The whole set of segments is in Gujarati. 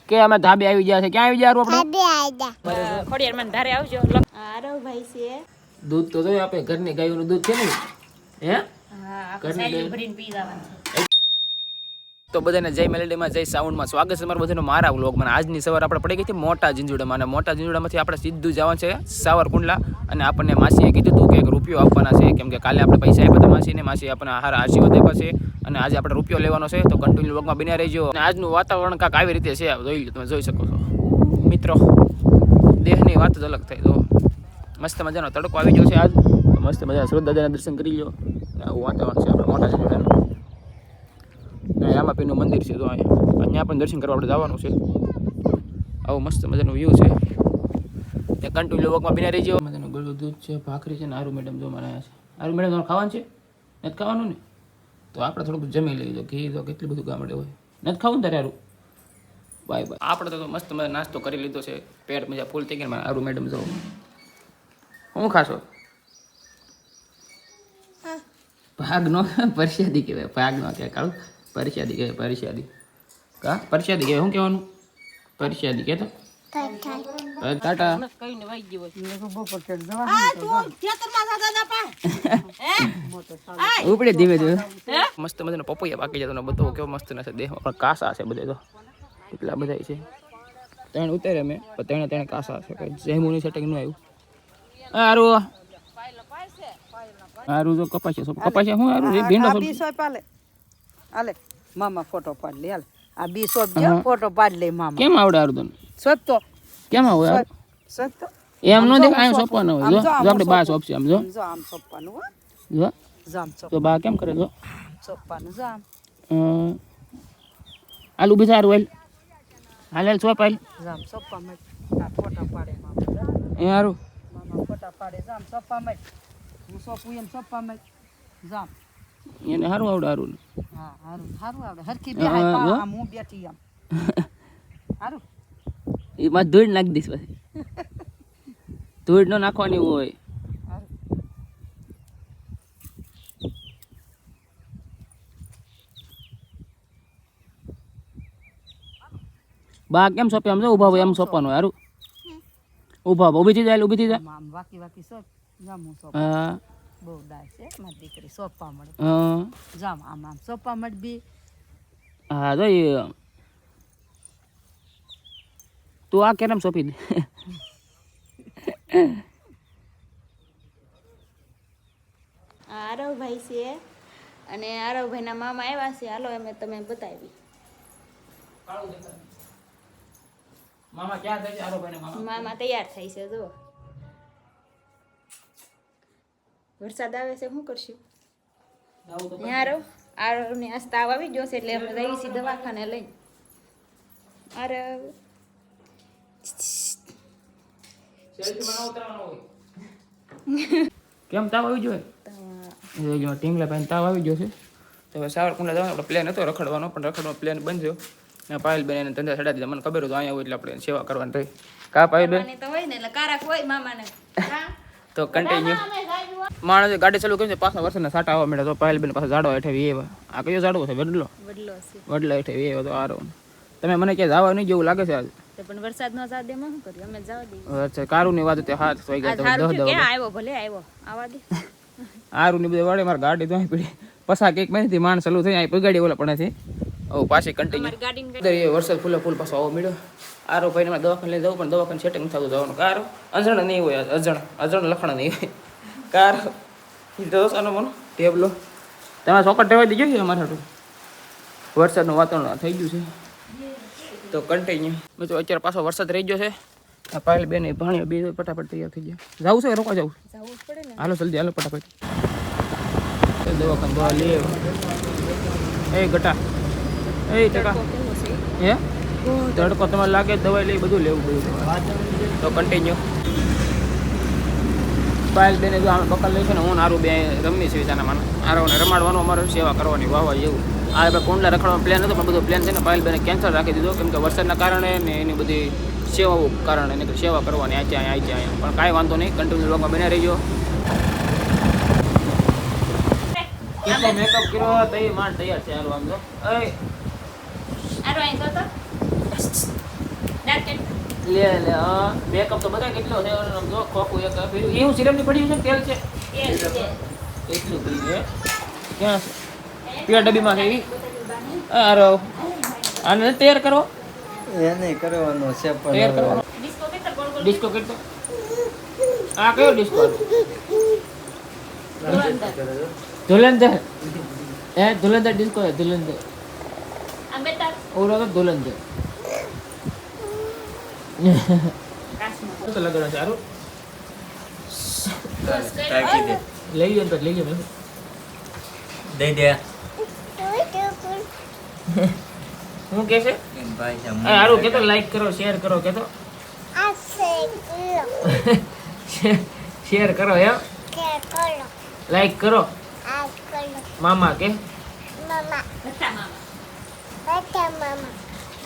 કે અમે ધાબે આવી ગયા છે. ક્યાં આવી ગયા આપણે? ખોડિયારમાં ધારે આવજો. આરો ભાઈ છે. દૂધ તો જોઈએ આપણે ઘરની ગાયોનું દૂધ છે ને. હે? હા, આપણે સાઈડ ભરીને પી જવાનું છે. તો બધાને જય મેલેડીમાં જય સાઉન્ડમાં સ્વાગત છે તમારું બધાનું મારા વ્લોગમાં. આજની સવાર આપણે પડી ગઈ હતી મોટા ઝીંઝુડામાં, અને મોટા ઝીંઝુડામાંથી આપણે સીધું જવાનું છે સાવરકુંડલા. અને આપણને માસીએ કીધું હતું કે 1 રૂપિયો આપવાના છે, કેમ કે કાલે આપણે પૈસા આપ્યા હતા માસીને. માસી આપણને હારા આશીર્વાદ આપ્યા છે અને આજે આપણે રૂપિયો લેવાનો છે. તો કન્ટિન્યુ વ્લોગમાં બન્યા રહેજો. અને આજનું વાતાવરણ કાંક આવી રીતે છે, જોઈ લો, તમે જોઈ શકો છો મિત્રો. દેહની વાત જ અલગ થાય. તો મસ્ત મજાનો તડકો આવી ગયો છે આજ. મસ્ત મજાના સુરત દાદાના દર્શન કરી લો. આવું વાતાવરણ છે આપણે મોટા ઝીંઝુડાનું. રામાપીરનું મંદિર છે, તો અહીંયા પણ દર્શન કરવા આપણે જવાનું છે. આવું મસ્ત મજાનું વ્યૂ છે. ત્યાં કન્ટિન્યુ વ્લોગમાં બિના રહી જાઓ. મજાનું ગળું દૂધ છે, ભાખરી છે ને આરુ મેડમ જો મને છે. આરુ મેડમ તમારે ખાવાનું છે? નથી ખાવાનું ને? તો આપણે થોડુંક જમી લઈ દો. ઘી તો કેટલું બધું ગામડે હોય. નથી ખાવું ને તારે આરું? Bye bye. આપણે તો મસ્ત મજા નાસ્તો કરી લીધો છે. પેટ મજા ફૂલ થઈ ગયા. આરુ મેડમ જો શું ખાશો? ભાગ નો પરસ્યાદી કહેવાય. ભાગ નો કહેવાય કાળું. પરસ્યાદી કહેવાય. પરસ્યાદી કા પરસ્યાદી કહેવાય. શું કહેવાનું? પરસ્યાદી કહેતો ટાટા કઈને વાઈ ગયો ઉપડે ધીમે ધીમે. મસ્ત મજાનો પપૈયા પાકી જતો. બધો કેવો મસ્ત ના છે દેહમાં. પણ કાસા છે બધે. તો કેટલા બધા છે. ત્રણ ઉતારે મેં, પણ ત્રણે કાસા છે. કઈ જેમુની સેટિંગ ન આવ્યું. હારું હારું જો કપાસિયા કપાસિયા શું હારું ભીંડો હાલે મામા ફોટો પાડ લે. હાલ આ બી સોપ જો ફોટો પાડ લે મામા. કેમ આવડે હારું તને? સોપ તો કેમ આવડે? સોપ તો એમ નો દેખ આમ સોપવાનો હોય. જો આપણે બા સોપ છે આમ જો. જો આમ સોપવાનું હો. જો જામ સોપ તો બા કેમ કરે? જો સોપવાનું જામ. આલુ બી સારું હાલ હાલ સોપ હાલ જામ સોપવા મત. આ ફોટો પાડે મામા. એ હારું મામા ફોટો પાડે જામ સોપવા મત. હું સોપું એમ સોપવા મત. જામ એને હારું આવડે હારું. હા હારું હારું આવડે. હરખી બે હાય પા આમ હું બેઠી આમ. હારું એ માં ધૂળ નાખી દઈશ પછી. ધૂળ નો નાખવાની હોય. હારું બા કેમ સોંપે? આમ જો ઉભા હોય એમ સોંપવાનું. હારું ઉભા ઊભી થઈ જાય. ઊભી થઈ જાય. આમ વાકી વાકી સોપ. જામ હું સોપ. હા બહુ ડાય છે મારી દીકરી. સોપવા મળે. હા જામ આમ આમ સોપવા મળે બી. હા જો એ તું આ કેરમ સોંપી દે. આરવ ભાઈ છે અને આરવ ભાઈના મામા આવ્યા છે. હાલો અમે તમે બતાવી. મામા ક્યાં થાય છે? આરો ભાઈને મામા મામા તૈયાર થાય છે. જો વરસાદ આવે છે, શું કરશું? આરવ આરવની આજ તાવ આવી ગયો છે એટલે અમે જઈએ છીએ દવાખાને લઈને. આરવ કેમ તાવ આવી ગયો? ટીંગલા ભાઈ તાવ આવી ગયો છે. તો હવે સાવરકુંડલા જવાનો આપણે પ્લાન હતો રખડવાનો, પણ રખડવાનો પ્લાન બંધ થયો. પાયલ બેન એને ધંધા ચડાવી દીધા. મને ખબર હતું અહીંયા હોય એટલે આપણે સેવા કરવાની થઈ. કા પાયલ બેન? તો હોય ને એટલે કારક હોય મામાને. તો કન્ટિન્યુ માણસ ગાડી ચાલુ કરી છે. પાછા વરસાદના સાટા આવવા મળ્યા. તો પાયલ બેન પાછા ઝાડવા હેઠે એવા. આ કયો ઝાડવો છે? વડલો. વડલો છે. વડલા હેઠે એવા. તો આરો તમે મને ક્યાં જવા નહીં જેવું લાગે છે આજ. તો પણ વરસાદ નો સાથ દેમાં શું કર્યું? અમે જવા દઈએ. અચ્છા કારુની વાત હતી. હાથ થઈ ગયા. સારું થયું કે આવ્યો, ભલે આવ્યો. આવા દે. આરુની બધી વાડે મારી ગાડી તો અહીં પડી. પછા એક મહિનાથી માણ ચાલુ થઈ અહીં પગાડી ઓલા પણ છે. ઓ પાછી કન્ટિન્યુ ગાડી વરસાદ ફૂલે ફૂલ પાછો આવો મળ્યો. આરો ભાઈને મારે દવાખાને લઈ જવું, પણ દવાખાને સેટિંગ થતું જવાનું. કાર અજણ નહીં હોય. અજણ લખણ નહીં હોય. કાર દોસ્તાનો મને ટેબલો તમે ચોકટ ટેવાઈ દીજો કે અમારે હાટું? વરસાદનું વાતાવરણ થઈ ગયું છે. તો કન્ટિન્યુ મેં તો અત્યારે પાછો વરસાદ રહી ગયો છે. આ પાયલ બેન ભાણ્યો બે ફટાફટ તૈયાર થઈ ગયા. જવું છે રોકા જવું? જવું જ પડે ને. હાલો જલ્દી હાલો ફટાફટ. દવાખાને દવા લે. એ ગટા એ ટકા હે તડકો તમારે લાગે દવાઈ લઈ બધું લેવું બધું. તો કન્ટિન્યુ પાયલ બેને જો આમે પકડ લે છે ને હું આરું બે રમી છે વિચારના માનો. આરોને રમાડવાનું અમારે સેવા કરવાની વાહવા જેવું. આ આપણે કુંડલા રખડવાનો પ્લાન હતો, પણ બધો પ્લાન છે ને પાયલ બેને કેન્સલ રાખી દીધો, કેમ કે વરસાદના કારણે ને એની બધી સેવાઓ કારણે એને સેવા કરવાની આ ત્યાં પણ કાંઈ વાંધો નહીં. કન્ટિન્યુ લોકોમાં બન્યા રહીજો. કેટલો મેકઅપ કર્યો તઈ માન તૈયાર છે. હાલો આમ જો એ આરો અહીં તો લે લે હા મેકઅપ તો બધા કેટલો છે આમ જો ખોખું એક ફેર્યું એ હું સિરમની પડી છે તેલ છે એટલું પડી છે ક્યાં છે પીળા ડબ્બીમાં છે એ આરો આને તૈયાર કરો એને કરવાનો છે તૈયાર કરવાનો ડિસ્કો કેટલો આ કયો ડિસ્કો ધુલંધર ધુલંધર ડિસ્કો છે ધુલંધર ઓરો તો ધુલંધર તો લગાડો સારું ટાકી દે લઈ લો તો લઈ લો દઈ દે હું કે છે ભાઈ સારું કે તો લાઈક કરો શેર કરો કે તો શેર કરો એમ લાઈક કરો મામા કે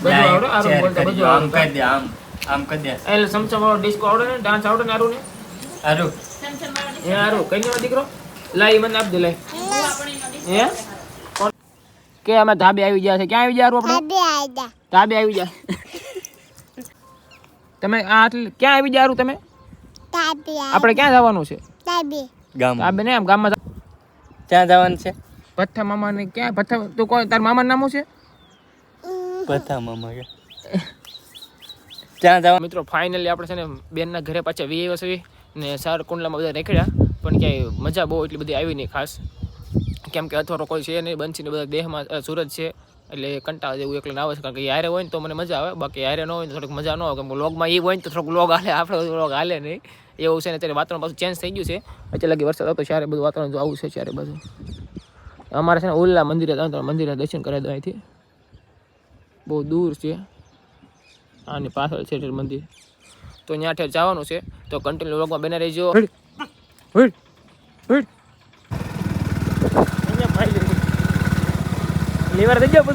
બધું આવડે આરું બોલતા બધું આમ આવડે કરી દે આમ કરી દે એટલે સમસમ વાળો ડિસ્કો આવડે ને ડાન્સ આવડે ને આરું ને આરું એ આરું કઈ નો દીકરો લાઈ મને આપ દે લાઈ હે કોણ કે અમે ધાબે આવી ગયા છે ક્યાં આવી ગયા આપણે ધાબે આવી ગયા તમે આ ક્યાં આવી ગયા તમે આપણે ક્યાં જવાનું છે ગામ ધાબે ને આમ ગામમાં ક્યાં જવાનું છે ભથ્થા મામા ને ક્યાં ભથ્થા તું કોઈ તાર મામા નામ છે પથા મામા કે ક્યાં જવાનું મિત્રો ફાઇનલી આપણે છે ને બેનના ઘરે પાછા વી આવ્યા છે ને સાર કુંડલામાં બધા રેખડ્યા પણ ક્યાંય મજા બહુ એટલી બધી આવી નહીં ખાસ કેમ કે અથવારો કોઈ છે નહીં બંસી ને બધા દેહમાં સુરત છે એટલે કંટાળા જેવું એકલા ના આવે છે કારણ કે યારે હોય ને તો મને મજા આવે બાકી યારે ન હોય ને થોડીક મજા ન આવે કેમ કે વ્લોગમાં એ હોય ને તો થોડુંક વ્લોગ હાલે આપણે વ્લોગ હાલે નહીં એવું છે ને અત્યારે વાતાવરણ પાછું ચેન્જ થઈ ગયું છે અત્યારે લગી વરસાદ આવતો ત્યારે બધું વાતાવરણ જો આવું છે ત્યારે બધું અમારે છે ને ઉલ્લા મંદિરે મંદિરે દર્શન કરાવી દો અહીંથી બહુ દૂર છે આની પાછળ છે મંદિર તો ત્યાં ઠેર જવાનું છે તો કન્ટિન્યુ વ્લોગમાં બને રહેજો લીવર થઈ જાવ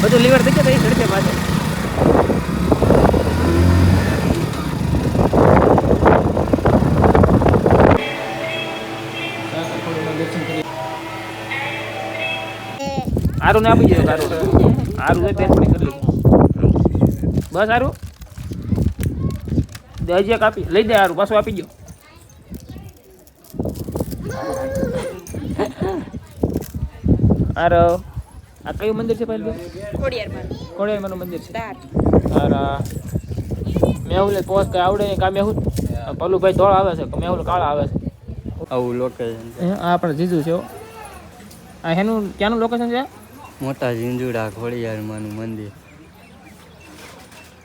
બધું લીવર થઈ જાય સડકે પાસે આરું ને આપી દો આરું પેન પડી કરી લીધું બસ આરું હજી એક આપી લઈ દે આરું પાછું આપી દો આરો આ કયું મંદિર છે પહેલું ખોડિયારમાંનું મંદિર છે આરા મેહુલ પોસ કઈ આવડે નહીં કા મેહુલ પલુભાઈ ધોળ આવે છે મેહુલ કાળા આવે છે આવું લોકેશન આ આપણે જીજુ છે આ એનું ક્યાંનું લોકેશન છે મોટા ઝીંઝુડા ખોડિયારમાંનું મંદિર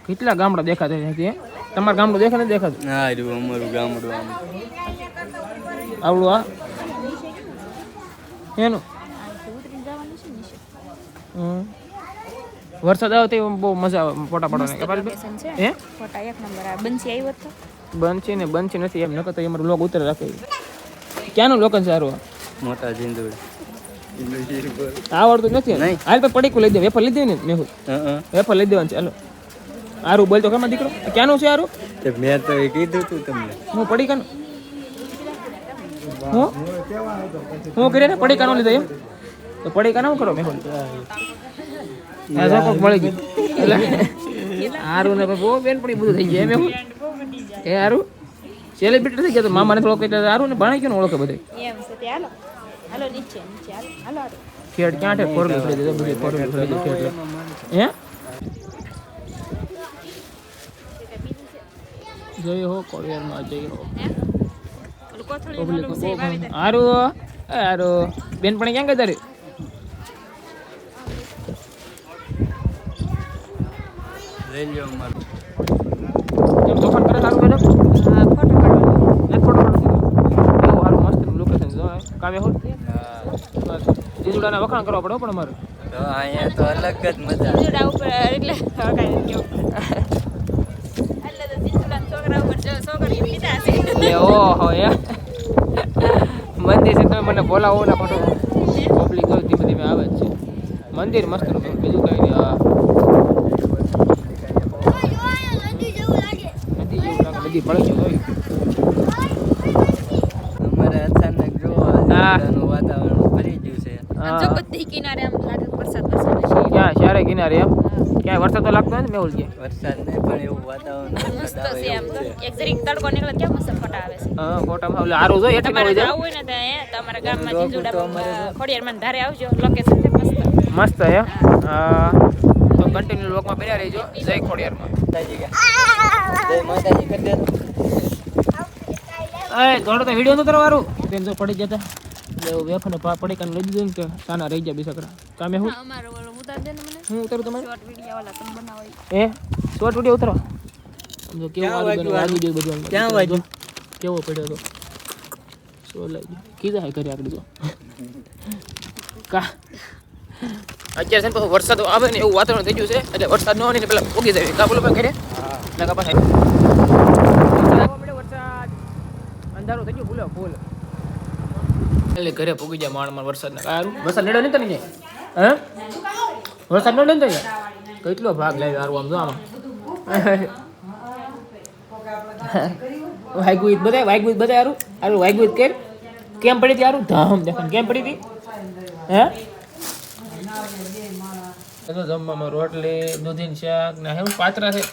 કેટલા ગામડા દેખાતા છે તમારા ગામડું દેખા નથી દેખાતું હા રહ્યું અમારું ગામડું આમ આવડું આ એનું વરસાદ આવે તો બહુ મજા આવે ફોટા પાડવાની હે ફોટા એક નંબર આ બંસી આવ્યો તો બંછી નથી એમ નકર તો અમારું લોક ઉતરે રાખે ક્યાંનું લોકેશન સારું મોટા ઝીંઝુડા આવડતું નથી નહીં. હાલ તો પડીકું લઈ દે વેફર લઈ દે ને મેહુલ વેફર લઈ દેવાનું છે હાલો આરું બોલ તો કેમાં દીકરો ક્યાંનું છે આરું તે મેં તો એ કીધું તું તમને હું પડીકાનું હું કરે ને પડીકાનું લીધો એમ તો પડીકા ના કરો મેહુલ હા જો કોક મળી ગયું એટલે આરું ને બહુ બેન પડી બધું થઈ ગયા મેહુલ એ આરું સેલિબ્રિટી થઈ ગયા તો મામાને થોડોક એટલે આરું ને ભણાઈ ગયો ને ઓળખે બધે એમ છે તે હાલો હાલો નીચે હાલો ખેડ ક્યાં છે ફોરવી ફરી દીધો બધી ફોરવી ફરી દીધો ખેડ હે જય હો કોરિયરમાં જય હો હારું હારું બેનપણી ક્યાં ગઈ તારી લઈ લ્યો અમારું એમ તોફાન કરે સારું મેડમ એક ફોટો એવું સારું મસ્ત લોકેશન જો કામે હોલ બસ જીજુડાના વખાણ કરવા પડે હો પણ અમારે તો અહીંયા તો અલગ જ મજા જીજુડા ઉપર એટલે હકાઈ ગયો એટલે તો જીજુડા છોકરા ઉપર છોકરીઓ પીધા છે એ ઓહો એ મંદિર છે તમે મને બોલાવો ને ફોટો પબ્લિક જો ધીમે ધીમે આવે જ છે મંદિર મસ્ત બીજું કઈ નહીં હા નદી પડી ગયો અમારે અચાનક જોવા ઝીંઝુડાનું વાતાવરણ ફરી ગયું છે આમ જો બધી કિનારે આમ લાગે વરસાદ છે ક્યાં શારે કિનારે એમ ક્યાંય વરસાદ તો લાગતો હોય ને મેહુલ કે વરસાદ નહીં પણ એવું વાતાવરણ મસ્ત છે આમ તો એક જરીક તડકો નીકળે કેમ મસ્ત ફોટા આવે છે હા ફોટામાં ઓલે આરો જોઈએ એટલે તમારે હોય જાય આવવું હોય ને તો તમારા ગામમાં જીંજુડામાં ખોડિયારમાં ધારે આવજો લોકેશન છે મસ્ત મસ્ત હે તો કન્ટિન્યુ લોકમાં બન્યા રહેજો જય ખોડિયારમાં જય માતાજી કરી દે એ થોડો તો વિડિયો તો કરવાનું તેમ તો પડી જતા એવું વેફને પડી કાને લઈ દીધું ને કે સાના રહી ગયા બિસકરા કામે હું અમારો ઓલો ઉતાર દે ને મને હું ઉતારું તમારે શોર્ટ વિડિયો વાળા તમે બનાવો એ શોર્ટ વિડિયો ઉતારો સમજો કેવું વાગી ગયું બધું ક્યાં વાગ્યું? કેવો પડ્યો તો સો લાગી કીધા ઘરે આગળ જો કા અત્યારે છે ને વરસાદ આવે ને એવું વાતાવરણ થઈ ગયું છે એટલે વરસાદ ન આવે ને પેલા ઉગી જાય કા બોલો ભાઈ ઘરે ના કા પાછા વરસાદ અંધારું થઈ ગયું ભૂલો ફૂલ એટલે ઘરે પૂગી જાય માણ વરસાદના સારું વરસાદ નડ્યો નહીં તને હે વરસાદ નડ્યો ને તને કેટલો ભાગ લાવ્યો સારું આમ જો આમાં વાગ્યું બધા સારું સારું વાગ્યું કર કેમ પડી હતી સારું ધામ દેખાન કેમ પડી હતી હે તો જમવામાં રોટલી દૂધીનું શાક ને એવું પાત્રા છે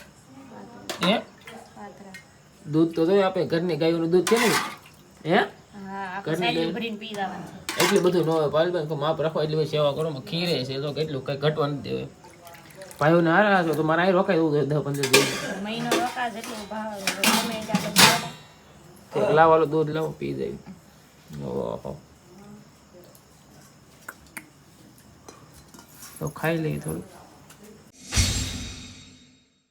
હે દૂધ તો જોઈએ આપણે ઘરની ગાયોનું દૂધ છે ને હે એટલું બધું ન હોય પાલબેન માપ રાખો એટલી બધી સેવા કરો ખીરે છે તો કેટલું કઈ ઘટવા નથી દેવાય ભાઈઓને હારા છો તો મારે અહીં રોકાય એવું 10-15 દિવસ મહિનો રોકા જેટલું ભાવ ગમે એટલે લાવો દૂધ લાવો પી જાય ઓહો તો ખાઈ લઈએ થોડું